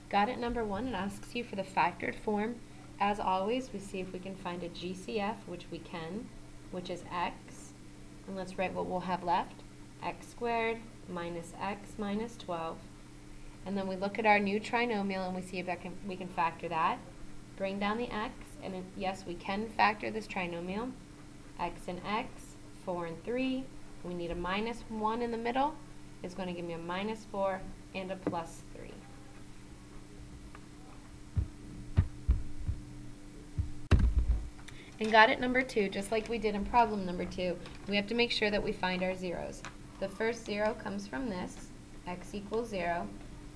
Got it number 1, it asks you for the factored form. As always, we see if we can find a GCF, which we can, which is x. And let's write what we'll have left. X squared minus x minus 12. And then we look at our new trinomial and we see if we can factor that. Bring down the x, and yes, we can factor this trinomial. X and x, 4 and 3. We need a minus 1 in the middle. It's going to give me a minus 4 and a plus 3. And got it number 2, just like we did in problem number 2, we have to make sure that we find our zeros. The first 0 comes from this, x equals 0.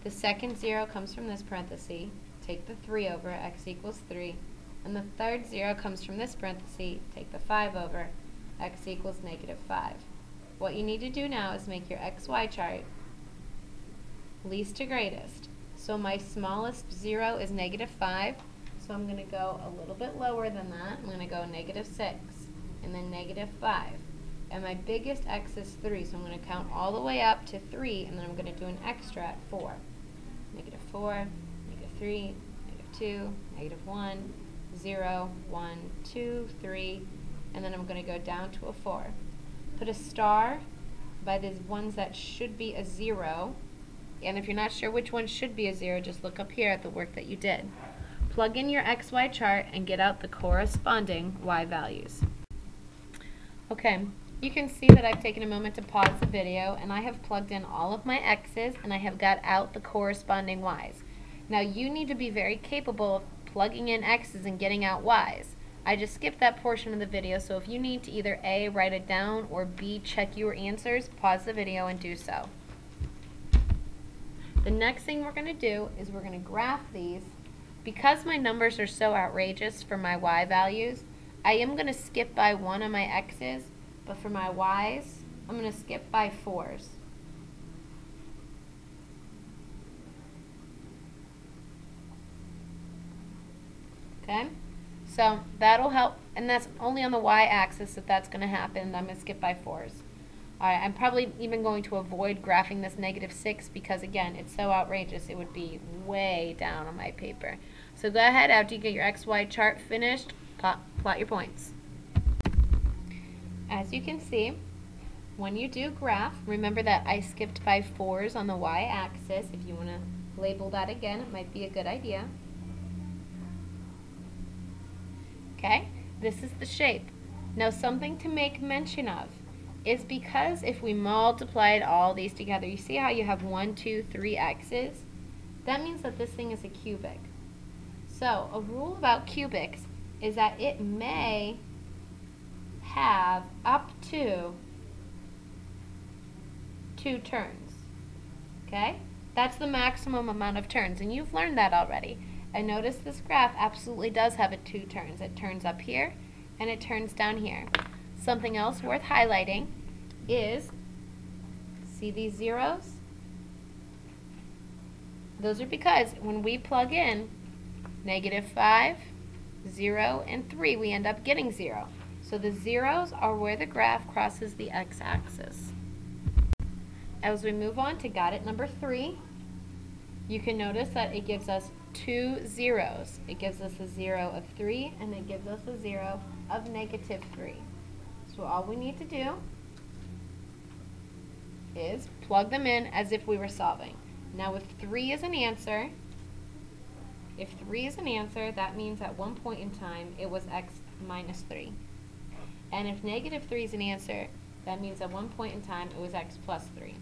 The second 0 comes from this parenthesis, take the 3 over, x equals 3. And the third 0 comes from this parenthesis, take the 5 over, x equals negative 5. What you need to do now is make your xy chart least to greatest. So my smallest 0 is negative 5. So I'm going to go a little bit lower than that. I'm going to go negative 6 and then negative 5. And my biggest x is 3, so I'm going to count all the way up to 3, and then I'm going to do an extra at 4. Negative 4, negative 3, negative 2, negative 1, 0, 1, 2, 3, and then I'm going to go down to a 4. Put a star by the ones that should be a 0, and if you're not sure which one should be a 0, just look up here at the work that you did. Plug in your XY chart and get out the corresponding Y values. Okay, you can see that I've taken a moment to pause the video and I have plugged in all of my X's and I have got out the corresponding Y's. Now you need to be very capable of plugging in X's and getting out Y's. I just skipped that portion of the video, so if you need to either A, write it down, or B, check your answers, pause the video and do so. The next thing we're going to do is we're going to graph these. Because my numbers are so outrageous for my Y values, I am going to skip by one of my X's, but for my Y's, I'm going to skip by 4s. Okay? So that'll help, and that's only on the Y-axis if that's going to happen. I'm going to skip by 4s. Alright, I'm probably even going to avoid graphing this negative 6 because, again, it's so outrageous it would be way down on my paper. So go ahead, after you get your XY chart finished, plot your points. As you can see, when you do graph, remember that I skipped by 4s on the Y-axis. If you want to label that again, it might be a good idea. Okay, this is the shape. Now something to make mention of is because if we multiplied all these together, you see how you have 1, 2, 3 X's? That means that this thing is a cubic. So a rule about cubics is that it may have up to 2 turns. Okay? That's the maximum amount of turns, and you've learned that already. And notice this graph absolutely does have 2 turns. It turns up here and it turns down here. Something else worth highlighting is, see these zeros? Those are because when we plug in negative 5, 0, and 3, we end up getting 0. So the zeros are where the graph crosses the x-axis. As we move on to got it number 3, you can notice that it gives us 2 zeros. It gives us a 0 of 3 and it gives us a 0 of negative 3. So all we need to do is plug them in as if we were solving. Now if 3 is an answer, that means at one point in time it was x minus 3. And if negative 3 is an answer, that means at one point in time it was x plus 3.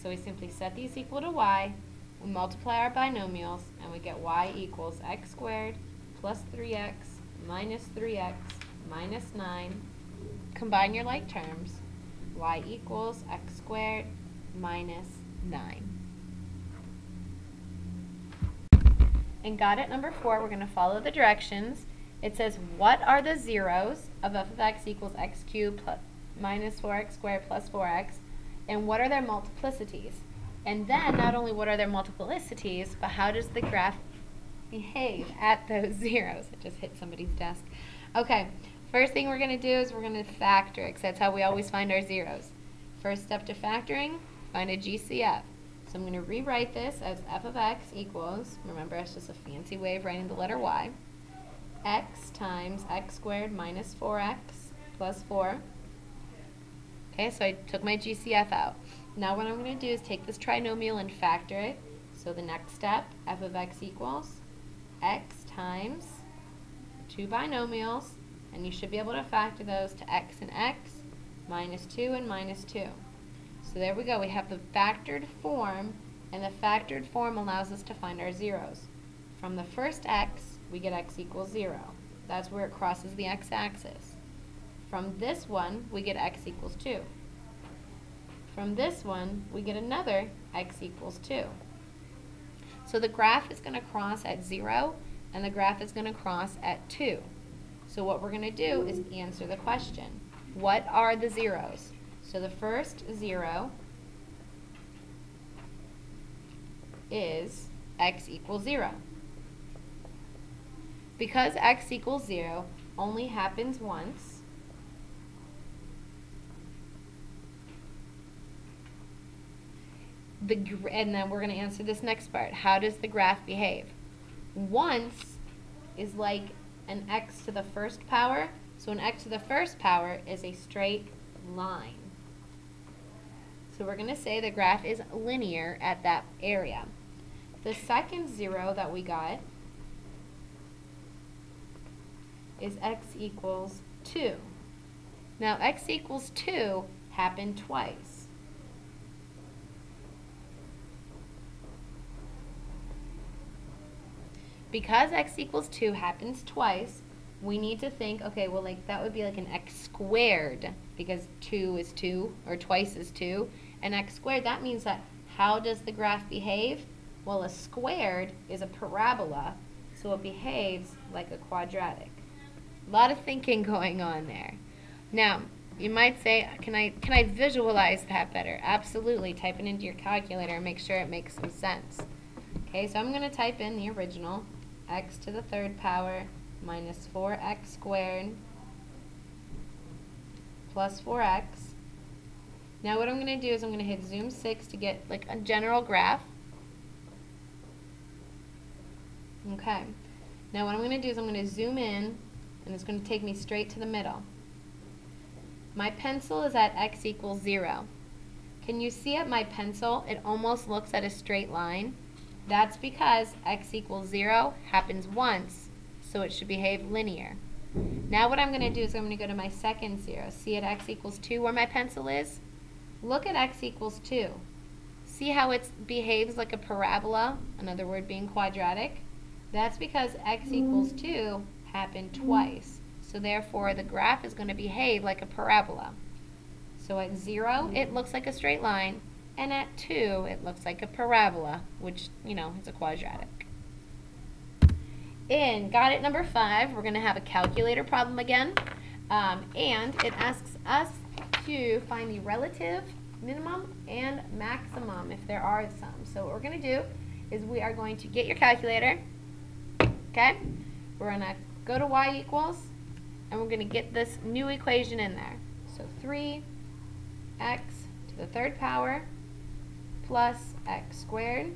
So we simply set these equal to y, we multiply our binomials, and we get y equals x squared plus 3x minus 3x minus 9. Combine your like terms. Y equals x squared minus 9. And got it number 4, we're going to follow the directions. It says, what are the zeros of f of x equals x cubed plus minus 4x squared plus 4x, and what are their multiplicities? And then, not only what are their multiplicities, but how does the graph behave at those zeros? It just hit somebody's desk. Okay, first thing we're going to do is we're going to factor it, because that's how we always find our zeros. First step to factoring, find a GCF. So I'm going to rewrite this as f of x equals, remember it's just a fancy way of writing the letter y, x times x squared minus 4x plus 4. Okay, so I took my GCF out. Now what I'm going to do is take this trinomial and factor it. So the next step, f of x equals x times 2 binomials, and you should be able to factor those to x and x, minus 2 and minus 2. So there we go, we have the factored form, and the factored form allows us to find our zeros. From the first x, we get x equals 0. That's where it crosses the x-axis. From this one, we get x equals 2. From this one, we get another x equals 2. So the graph is going to cross at 0, and the graph is going to cross at 2. So what we're going to do is answer the question. What are the zeros? So the first 0 is x equals 0. Because x equals 0 only happens once, and then we're going to answer this next part. How does the graph behave? Once is like an x to the first power. So an x to the first power is a straight line. So we're going to say the graph is linear at that area. The second 0 that we got is x equals 2. Now x equals 2 happened twice. Because x equals 2 happens twice, we need to think, okay, well, like that would be like an x squared, because 2 is 2, or twice is 2, and x squared, that means that how does the graph behave? Well, a squared is a parabola, so it behaves like a quadratic. A lot of thinking going on there. Now, you might say, can I visualize that better? Absolutely. Type it into your calculator and make sure it makes some sense. Okay, so I'm going to type in the original, x to the third power minus 4x squared plus 4x. Now what I'm going to do is I'm going to hit zoom 6 to get like a general graph. Okay. Now what I'm going to do is I'm going to zoom in, and it's going to take me straight to the middle. My pencil is at x equals 0. Can you see at my pencil it almost looks at a straight line? That's because x equals 0 happens once, so it should behave linear. Now what I'm going to do is I'm going to go to my second 0. See at x equals 2 where my pencil is? Look at x equals 2. See how it behaves like a parabola, another word being quadratic? That's because x equals 2 happened twice. So therefore the graph is going to behave like a parabola. So at 0 it looks like a straight line, and at 2 it looks like a parabola, which, you know, is a quadratic. In got it number 5, we're going to have a calculator problem again, and it asks us to find the relative minimum and maximum if there are some. So what we're going to do is we are going to get your calculator, okay? We're going to go to y equals, and we're going to get this new equation in there. So 3x to the third power plus x squared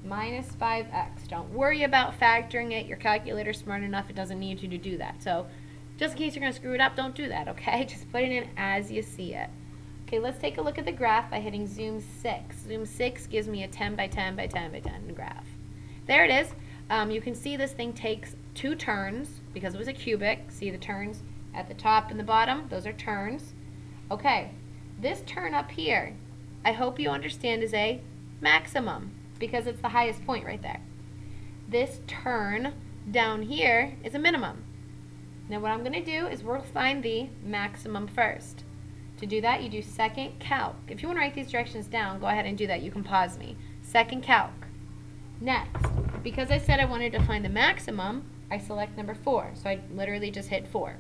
minus 5x. Don't worry about factoring it. Your calculator's smart enough, it doesn't need you to do that. So just in case you're going to screw it up, don't do that, okay? Just put it in as you see it. Okay, let's take a look at the graph by hitting zoom 6. Zoom 6 gives me a 10 by 10 by 10 by 10 graph. There it is. You can see this thing takes 2 turns because it was a cubic. See the turns at the top and the bottom? Those are turns. Okay, this turn up here, I hope you understand, is a maximum because it's the highest point right there. This turn down here is a minimum. Now what I'm going to do is we'll find the maximum first. To do that, you do second calc. If you want to write these directions down, go ahead and do that. You can pause me. Second calc. Next, because I said I wanted to find the maximum, I select number 4. So I literally just hit 4.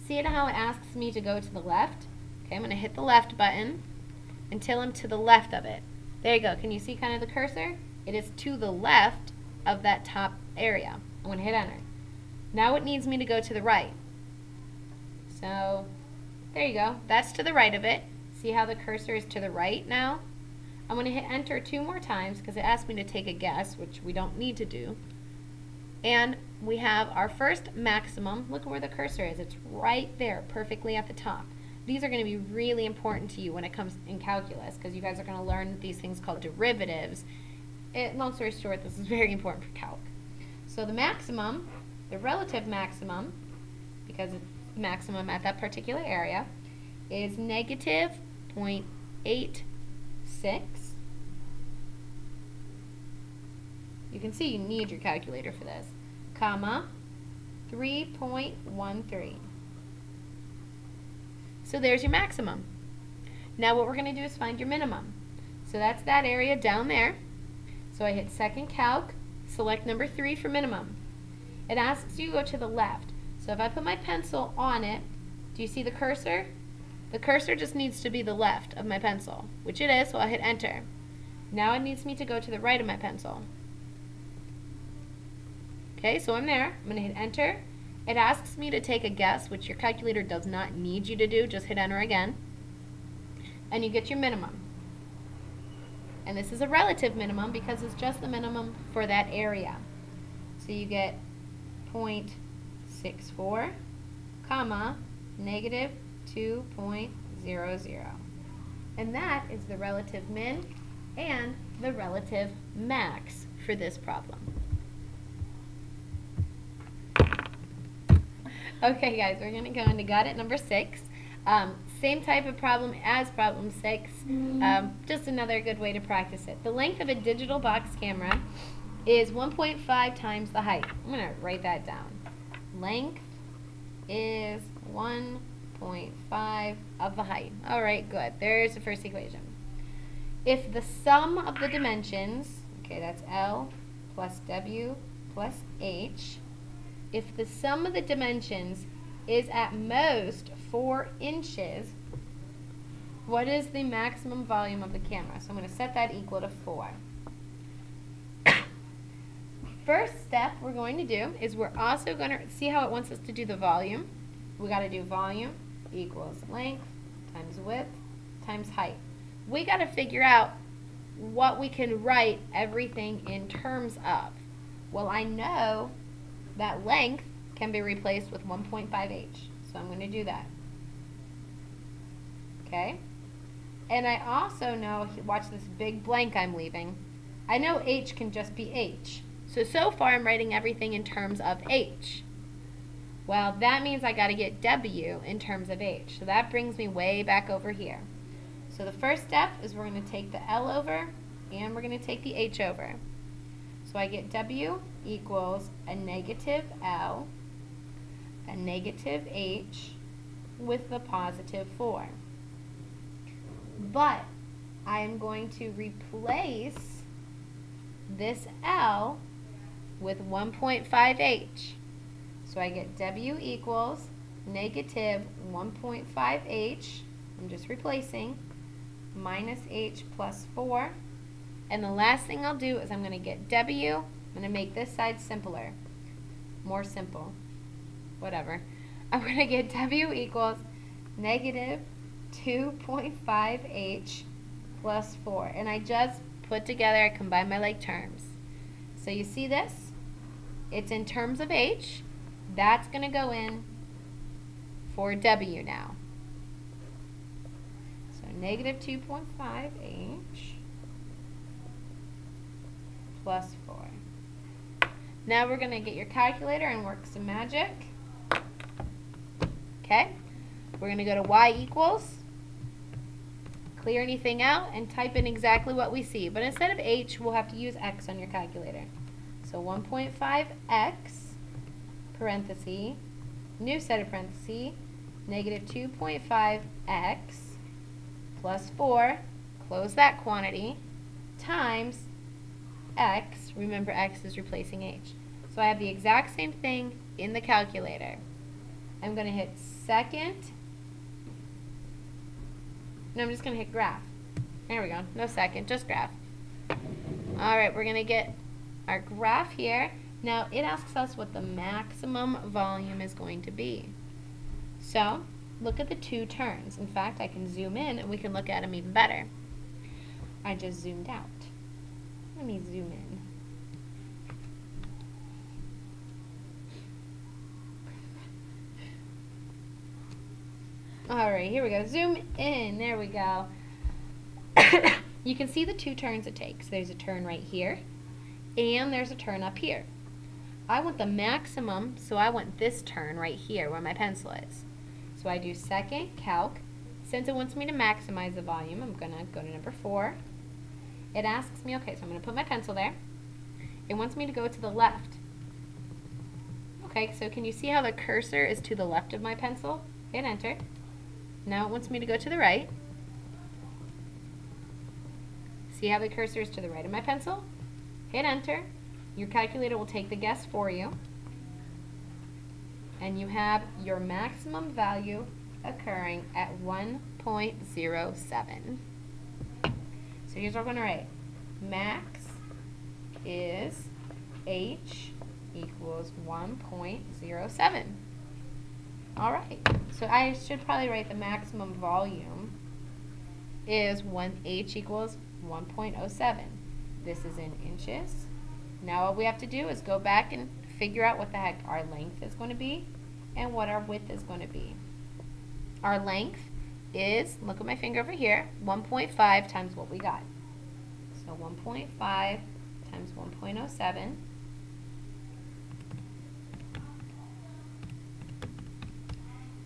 See how it asks me to go to the left? Okay, I'm going to hit the left button until I'm to the left of it. There you go. Can you see kind of the cursor? It is to the left of that top area. I'm going to hit enter. Now it needs me to go to the right. So there you go. That's to the right of it. See how the cursor is to the right now? I'm going to hit enter 2 more times because it asked me to take a guess, which we don't need to do. And we have our first maximum. Look at where the cursor is. It's right there, perfectly at the top. These are going to be really important to you when it comes in calculus because you guys are going to learn these things called derivatives. Long story short, this is very important for calc. So the maximum, the relative maximum, because it's maximum at that particular area, is negative 0.86. You can see you need your calculator for this, comma, 3.13. So there's your maximum. Now what we're going to do is find your minimum. So that's that area down there. So I hit second calc, select number 3 for minimum. It asks you to go to the left. So if I put my pencil on it, do you see the cursor? The cursor just needs to be the left of my pencil, which it is, so I'll hit enter. Now it needs me to go to the right of my pencil. Okay, so I'm there. I'm going to hit enter. It asks me to take a guess, which your calculator does not need you to do. Just hit enter again. And you get your minimum. And this is a relative minimum because it's just the minimum for that area. So you get 0.64, comma, negative 2.00. And that is the relative min and the relative max for this problem. Okay guys, we're going to go into got it number 6. Same type of problem as problem 6, just another good way to practice it. The length of a digital box camera is 1.5 times the height. I'm going to write that down. Length is 1.5 of the height. Alright, good. There's the first equation. If the sum of the dimensions, okay, that's L plus W plus H, if the sum of the dimensions is at most 4 inches, what is the maximum volume of the camera? So I'm going to set that equal to 4. First step we're going to do is we're also going to see how it wants us to do the volume. We got to do volume equals length times width times height. We got to figure out what we can write everything in terms of. Well, I know that length can be replaced with 1.5h. So I'm going to do that. Okay? And I also know, watch this big blank I'm leaving, I know h can just be h. So far I'm writing everything in terms of h. Well, that means I got to get w in terms of h. So that brings me way back over here. So the first step is we're going to take the L over and we're going to take the h over. So I get w equals a negative L, a negative h, with the positive 4. But I am going to replace this L with 1.5h. So I get w equals negative 1.5h, I'm just replacing, minus h plus 4. And the last thing I'll do is I'm going to get w, I'm going to make this side simpler, more simple, whatever. I'm going to get w equals negative 2.5h plus 4. And I just put together, I combine my like terms. So you see this? It's in terms of h. That's going to go in for w now. So negative 2.5h plus 4. Now we're going to get your calculator and work some magic. Okay? We're going to go to y equals, clear anything out, and type in exactly what we see. But instead of h, we'll have to use x on your calculator. So 1.5x, parenthesis, new set of parentheses, negative 2.5x plus 4, close that quantity, times x, remember x is replacing h. So I have the exact same thing in the calculator. I'm going to hit second, no, I'm just going to hit graph. There we go, no second, just graph. Alright, we're going to get our graph here. Now it asks us what the maximum volume is going to be. So look at the two turns. In fact, I can zoom in and we can look at them even better. I just zoomed out. Let me zoom in. Alright, here we go. Zoom in. There we go. You can see the two turns it takes. There's a turn right here, and there's a turn up here. I want the maximum, so I want this turn right here where my pencil is. So I do second, calc. Since it wants me to maximize the volume, I'm going to go to number 4. It asks me, okay, so I'm going to put my pencil there. It wants me to go to the left. Okay, so can you see how the cursor is to the left of my pencil? Hit enter. Now it wants me to go to the right. See how the cursor is to the right of my pencil? Hit enter. Your calculator will take the guess for you. And you have your maximum value occurring at 1.07. So here's what we're going to write. Max is H equals 1.07. All right. So I should probably write the maximum volume is H equals 1.07. This is in inches. Now all we have to do is go back and figure out what the heck our length is going to be and what our width is going to be. Our length is, look at my finger over here, 1.5 times what we got. So 1.5 times 1.07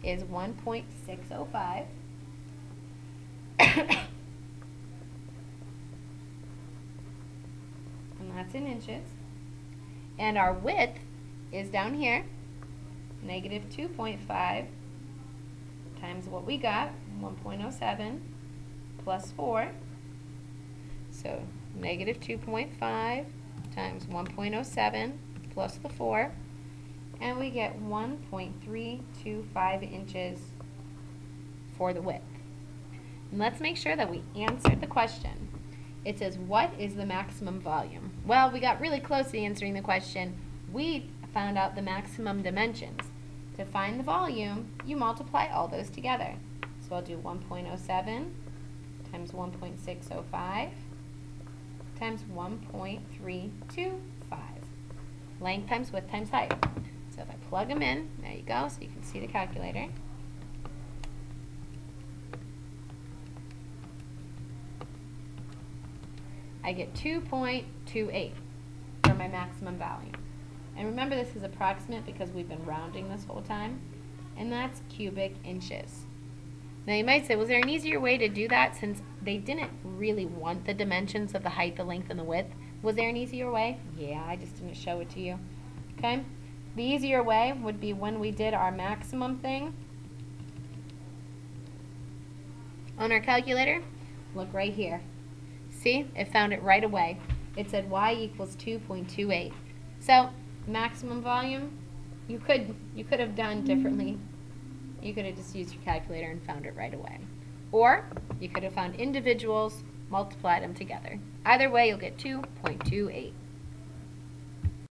is 1.605. And that's in inches. And our width is down here, negative 2.5 times what we got, 1.07 plus 4. So negative 2.5 times 1.07 plus the 4. And we get 1.325 inches for the width. And let's make sure that we answered the question. It says, what is the maximum volume? Well, we got really close to answering the question. We found out the maximum dimensions. To find the volume, you multiply all those together. So I'll do 1.07 times 1.605 times 1.325. Length times width times height. So if I plug them in, there you go, so you can see the calculator. I get 2.28 for my maximum value. And remember, this is approximate because we've been rounding this whole time, and that's cubic inches. Now you might say, was there an easier way to do that since they didn't really want the dimensions of the height, the length, and the width? Was there an easier way? Yeah, I just didn't show it to you. Okay? The easier way would be when we did our maximum thing on our calculator. Look right here. See? It found it right away. It said y equals 2.28. So maximum volume, you could have done differently. You could have just used your calculator and found it right away. Or you could have found individuals, multiplied them together. Either way, you'll get 2.28.